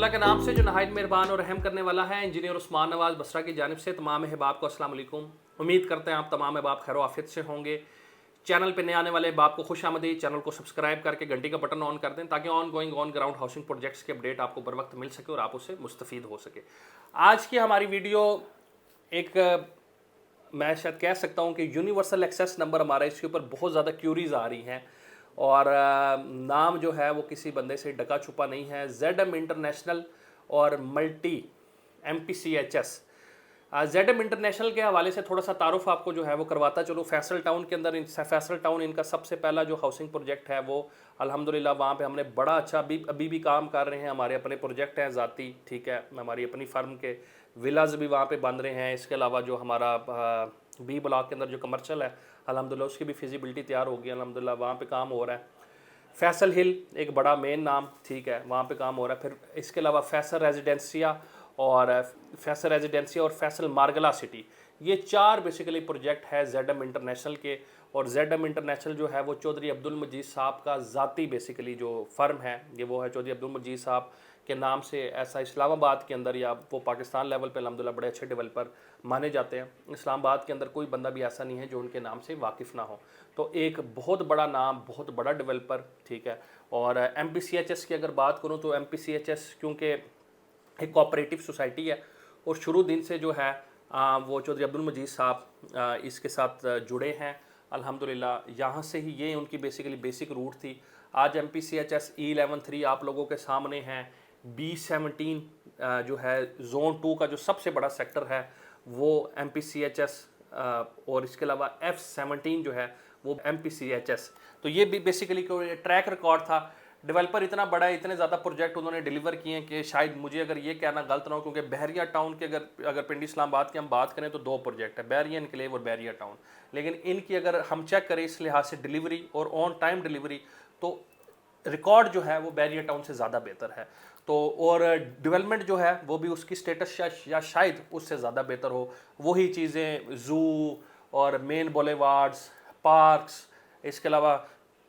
अल्लाह के नाम से जो नहायत मेहरबान और रहम करने वाला है। इंजीनियर उस्मान नवाज बसरा की जानिब से तमाम अहबाब को अस्सलाम वालेकुम। उम्मीद करते हैं आप तमाम अहबाब खैर आफियत से होंगे। चैनल पे नए आने वाले अहबाब को खुश आमदीद। चैनल को सब्सक्राइब करके घंटी का बटन ऑन कर दें ताकि on going on ground housing projects के अपडेट आपको बर वक्त मिल सके और आप उससे मुस्तफ़ीद हो सके। आज की हमारी वीडियो एक मैं शायद कह सकता हूँ कि यूनिवर्सल एक्सेस नंबर हमारा इसके ऊपर बहुत ज़्यादा क्यूरीज आ रही हैं और नाम जो है वो किसी बंदे से डका छुपा नहीं है। ZM इंटरनेशनल और मल्टी MPCHS। ZM इंटरनेशनल के हवाले से थोड़ा सा तारुफ आपको जो है वो करवाता चलो। फैसल टाउन के अंदर फैसल टाउन इनका सबसे पहला जो हाउसिंग प्रोजेक्ट है वो अल्हम्दुलिल्लाह वहाँ पे हमने बड़ा अच्छा अभी भी काम कर रहे हैं। हमारे अपने प्रोजेक्ट हैं ज़ाती, ठीक है, हमारी अपनी फर्म के विलाज भी वहाँ पे बन रहे हैं। इसके अलावा जो हमारा B ब्लॉक के अंदर जो कमर्शियल है अल्हम्दुलिल्लाह उसकी भी फिजिबिलिटी तैयार होगी, अल्हम्दुलिल्लाह वहाँ पे काम हो रहा है। फैसल हिल एक बड़ा मेन नाम, ठीक है, वहाँ पे काम हो रहा है। फिर इसके अलावा फैसल रेजिडेंसिया और फैसल मार्गला सिटी, ये चार बेसिकली प्रोजेक्ट है ZM इंटरनेशनल के। और ZM इंटरनेशनल जो है वो चौधरी अब्दुल मजीद साहब का ज़ाती बेसिकली जो फर्म है ये वो है चौधरी अब्दुल मजीद साहब के नाम से। ऐसा इस्लामाबाद के अंदर या वो पाकिस्तान लेवल पे अल्हम्दुलिल्लाह बड़े अच्छे डेवलपर माने जाते हैं। इस्लामाबाद के अंदर कोई बंदा भी ऐसा नहीं है जो उनके नाम से वाकिफ़ ना हो। तो एक बहुत बड़ा नाम, बहुत बड़ा डेवलपर, ठीक है। और MPCHS की अगर बात करूँ तो MPCHS क्योंकि एक कोऑपरेटिव सोसाइटी है और शुरू दिन से जो है वो चौधरी अब्दुल मजीद साहब इसके साथ जुड़े हैं अल्हम्दुलिल्लाह। यहाँ से ही ये उनकी बेसिकली बेसिक रूट थी। आज MPCHS E11-3 आप लोगों के सामने हैं। B17 जो है जोन 2 का जो सबसे बड़ा सेक्टर है वो MPCHS और इसके अलावा F17 जो है वो MPCHS। तो ये भी बेसिकली कोई ट्रैक रिकॉर्ड था। डेवलपर इतना बड़ा है, इतने ज़्यादा प्रोजेक्ट उन्होंने डिलीवर किए हैं कि शायद मुझे अगर ये कहना गलत ना हो, क्योंकि बहरिया टाउन के अगर पिंडी इस्लामाबाद की हम बात करें तो दो प्रोजेक्ट है, बहरिया इनक्लेव और बहरिया टाउन। लेकिन इनकी अगर हम चेक करें इस लिहाज से डिलीवरी और ऑन टाइम डिलीवरी तो रिकॉर्ड जो है वो बहरिया टाउन से ज़्यादा बेहतर है। तो और डेवलपमेंट जो है वो भी उसकी स्टेटस या शायद उससे ज़्यादा बेहतर हो। वही चीज़ें ज़ू और मेन बुलेवार्ड्स, पार्क्स, इसके अलावा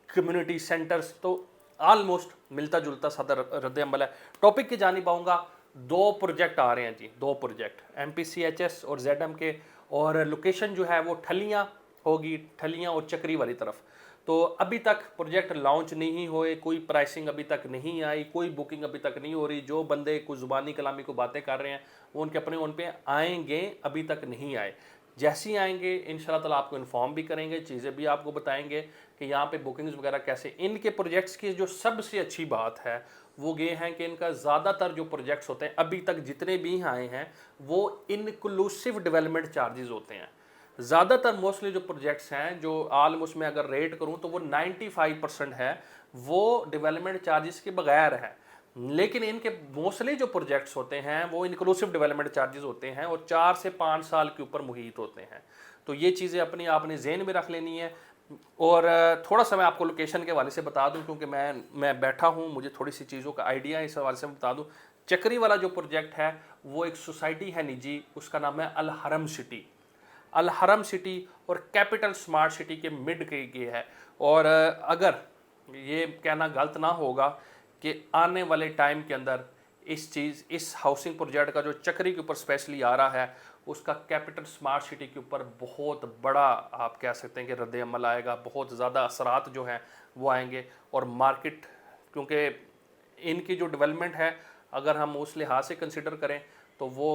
कम्युनिटी सेंटर्स, तो आलमोस्ट मिलता जुलता सादा रद्द अमल है। टॉपिक की जानिब आऊँगा। दो प्रोजेक्ट आ रहे हैं जी, दो प्रोजेक्ट MPCHS और ZM के। और लोकेशन जो है वो ठलियाँ होगी, ठलियाँ और चक्री वाली तरफ। तो अभी तक प्रोजेक्ट लॉन्च नहीं हुए, कोई प्राइसिंग अभी तक नहीं आई, कोई बुकिंग अभी तक नहीं हो रही। जो बंदे कुछ ज़ुबानी कलामी को बातें कर रहे हैं वो उनके अपने उन पे आएंगे, अभी तक नहीं आए। जैसे ही आएंगे इंशाल्लाह ताला आपको इन्फॉर्म भी करेंगे, चीज़ें भी आपको बताएंगे कि यहाँ पे बुकिंग्स वगैरह कैसे। इनके प्रोजेक्ट्स की जो सबसे अच्छी बात है वो ये है कि इनका ज़्यादातर जो प्रोजेक्ट्स होते हैं अभी तक जितने भी आए हैं वो इनक्लूसिव डेवलपमेंट चार्जेस होते हैं। ज़्यादातर मोस्टली जो प्रोजेक्ट्स हैं जो आलमोस्ट में अगर रेट करूँ तो वो 95% है वो डेवलपमेंट चार्जेस के बगैर है। लेकिन इनके मोस्टली जो प्रोजेक्ट्स होते हैं वो इंक्लूसिव डेवलपमेंट चार्जेस होते हैं और 4 से 5 साल के ऊपर मुहित होते हैं। तो ये चीज़ें अपनी आपने जहन में रख लेनी है। और थोड़ा सा मैं आपको लोकेशन के हवाले से बता दूं क्योंकि मैं बैठा हूं, मुझे थोड़ी सी चीज़ों का आइडिया है, इस हवाले से बता दूं। चक्री वाला जो प्रोजेक्ट है वो एक सोसाइटी है निजी, उसका नाम है अल हरम सिटी। अल हरम सिटी और कैपिटल स्मार्ट सिटी के मिड के ये है। और अगर ये कहना गलत ना होगा कि आने वाले टाइम के अंदर इस हाउसिंग प्रोजेक्ट का जो चक्री के ऊपर स्पेशली आ रहा है उसका कैपिटल स्मार्ट सिटी के ऊपर बहुत बड़ा आप कह सकते हैं कि रद्द अमल आएगा, बहुत ज़्यादा असरात जो हैं वो आएंगे। और मार्केट क्योंकि इनकी जो डेवलपमेंट है अगर हम उस लिहाज से कंसिडर करें तो वो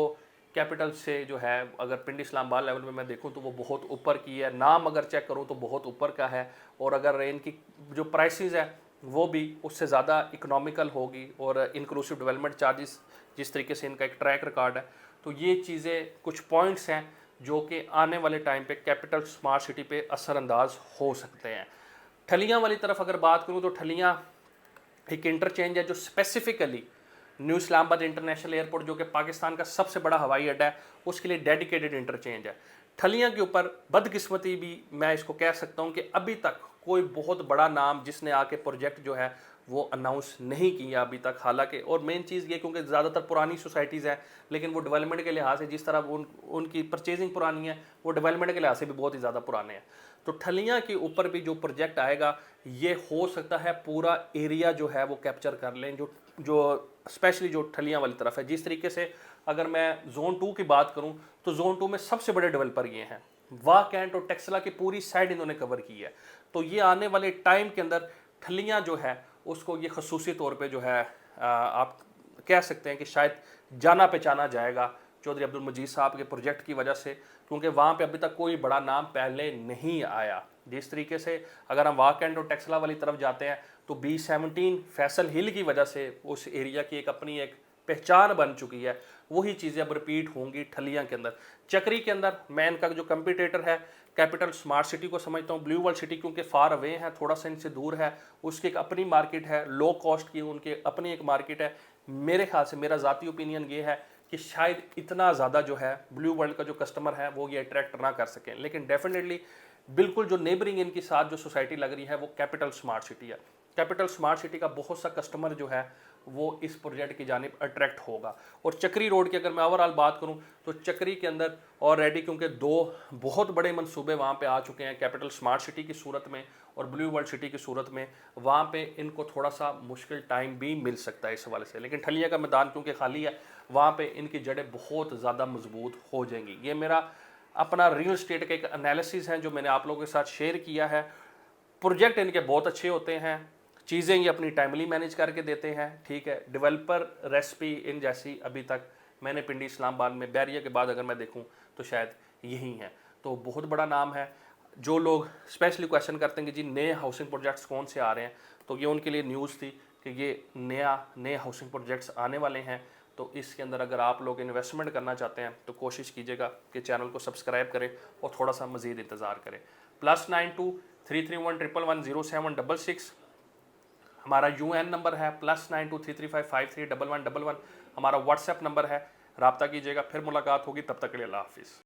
कैपिटल से जो है अगर पिंडी इस्लामाबाद लेवल में मैं देखूं तो वो बहुत ऊपर की है। नाम अगर चेक करूं तो बहुत ऊपर का है। और अगर इनकी जो प्राइसेस है वो भी उससे ज़्यादा इकोनॉमिकल होगी। और इंक्लूसिव डेवलपमेंट चार्जेस जिस तरीके से इनका एक ट्रैक रिकॉर्ड है, तो ये चीज़ें कुछ पॉइंट्स हैं जो कि आने वाले टाइम पे कैपिटल स्मार्ट सिटी पे असरअंदाज हो सकते हैं। ठलियाँ वाली तरफ अगर बात करूँ तो ठलियाँ एक इंटरचेंज है जो specifically new Islamabad international airport जो कि पाकिस्तान का सबसे बड़ा हवाई अड्डा है उसके लिए डेडिकेटेड इंटरचेंज है। ठलियाँ के ऊपर बदकिस्मती भी मैं इसको कह सकता हूँ कि अभी तक कोई बहुत बड़ा नाम जिसने आके प्रोजेक्ट जो है वो अनाउंस नहीं किया अभी तक। हालांकि और मेन चीज़ ये क्योंकि ज़्यादातर पुरानी सोसाइटीज़ हैं लेकिन वो डेवलपमेंट के लिहाज से जिस तरह उनकी परचेजिंग पुरानी है वो डेवलपमेंट के लिहाज से भी बहुत ही ज़्यादा पुराने हैं। तो ठलियाँ के ऊपर भी जो प्रोजेक्ट आएगा ये हो सकता है पूरा एरिया जो है वो कैप्चर कर लें। जो जो स्पेशली जो ठलियाँ वाली तरफ है। जिस तरीके से अगर मैं जोन 2 की बात करूं तो जोन 2 में सबसे बड़े डेवलपर ये हैं, वाह कैंट और टेक्सला की पूरी साइड इन्होंने कवर की है। तो ये आने वाले टाइम के अंदर ठलियाँ जो है उसको ये खसूसी तौर पे जो है आप कह सकते हैं कि शायद जाना पहचाना जाएगा चौधरी अब्दुल मजीद साहब के प्रोजेक्ट की वजह से, क्योंकि वहाँ पे अभी तक कोई बड़ा नाम पहले नहीं आया। जिस तरीके से अगर हम वाह कैंट और टेक्सला वाली तरफ जाते हैं तो B17 फैसल हिल की वजह से उस एरिया की एक अपनी एक पहचान बन चुकी है। वही चीज़ें अब रिपीट होंगी ठलियाँ के अंदर। चक्री के अंदर मैं इनका जो कंपटीटर है कैपिटल स्मार्ट सिटी को समझता हूँ। ब्लू वर्ल्ड सिटी क्योंकि फार अवे है, थोड़ा सा इनसे दूर है, उसकी एक अपनी मार्केट है, लो कॉस्ट की उनकी अपनी एक मार्केट है। मेरे ख्याल से मेरा ज़ाती ओपिनियन ये है कि शायद इतना ज़्यादा जो है ब्लू वर्ल्ड का जो कस्टमर है वो ये अट्रैक्ट ना कर सकें, लेकिन डेफिनेटली बिल्कुल जो नेबरिंग इनके साथ जो सोसाइटी लग रही है वो कैपिटल स्मार्ट सिटी है। कैपिटल स्मार्ट सिटी का बहुत सा कस्टमर जो है वो इस प्रोजेक्ट की जानिब अट्रैक्ट होगा। और चक्री रोड की अगर मैं ओवरऑल बात करूं तो चक्री के अंदर ऑलरेडी क्योंकि 2 बहुत बड़े मंसूबे वहां पे आ चुके हैं कैपिटल स्मार्ट सिटी की सूरत में और ब्लू वर्ल्ड सिटी की सूरत में, वहां पे इनको थोड़ा सा मुश्किल टाइम भी मिल सकता है इस हवाले से। लेकिन ठलिया का मैदान क्योंकि खाली है वहाँ पे इनकी जड़ें बहुत ज़्यादा मजबूत हो जाएंगी। ये मेरा अपना रियल स्टेट का एक एनालिसिस है जो मैंने आप लोगों के साथ शेयर किया है। प्रोजेक्ट इनके बहुत अच्छे होते हैं, चीज़ें ये अपनी टाइमली मैनेज करके देते हैं, ठीक है। डेवलपर रेसिपी इन जैसी अभी तक मैंने पिंडी इस्लामाबाद में बैरिया के बाद अगर मैं देखूं तो शायद यही है। तो बहुत बड़ा नाम है। जो लोग स्पेशली क्वेश्चन करते हैं कि जी नए हाउसिंग प्रोजेक्ट्स कौन से आ रहे हैं, तो ये उनके लिए न्यूज़ थी कि ये नए हाउसिंग प्रोजेक्ट्स आने वाले हैं। तो इसके अंदर अगर आप लोग इन्वेस्टमेंट करना चाहते हैं तो कोशिश कीजिएगा कि चैनल को सब्सक्राइब करें और थोड़ा सा मज़ीद इंतज़ार करें। +92-331-1110766 हमारा UN नंबर है, +92-335-531111 हमारा व्हाट्सएप नंबर है, रब्ता कीजिएगा। फिर मुलाकात होगी, तब तक के लिए अल्लाह हाफिज़।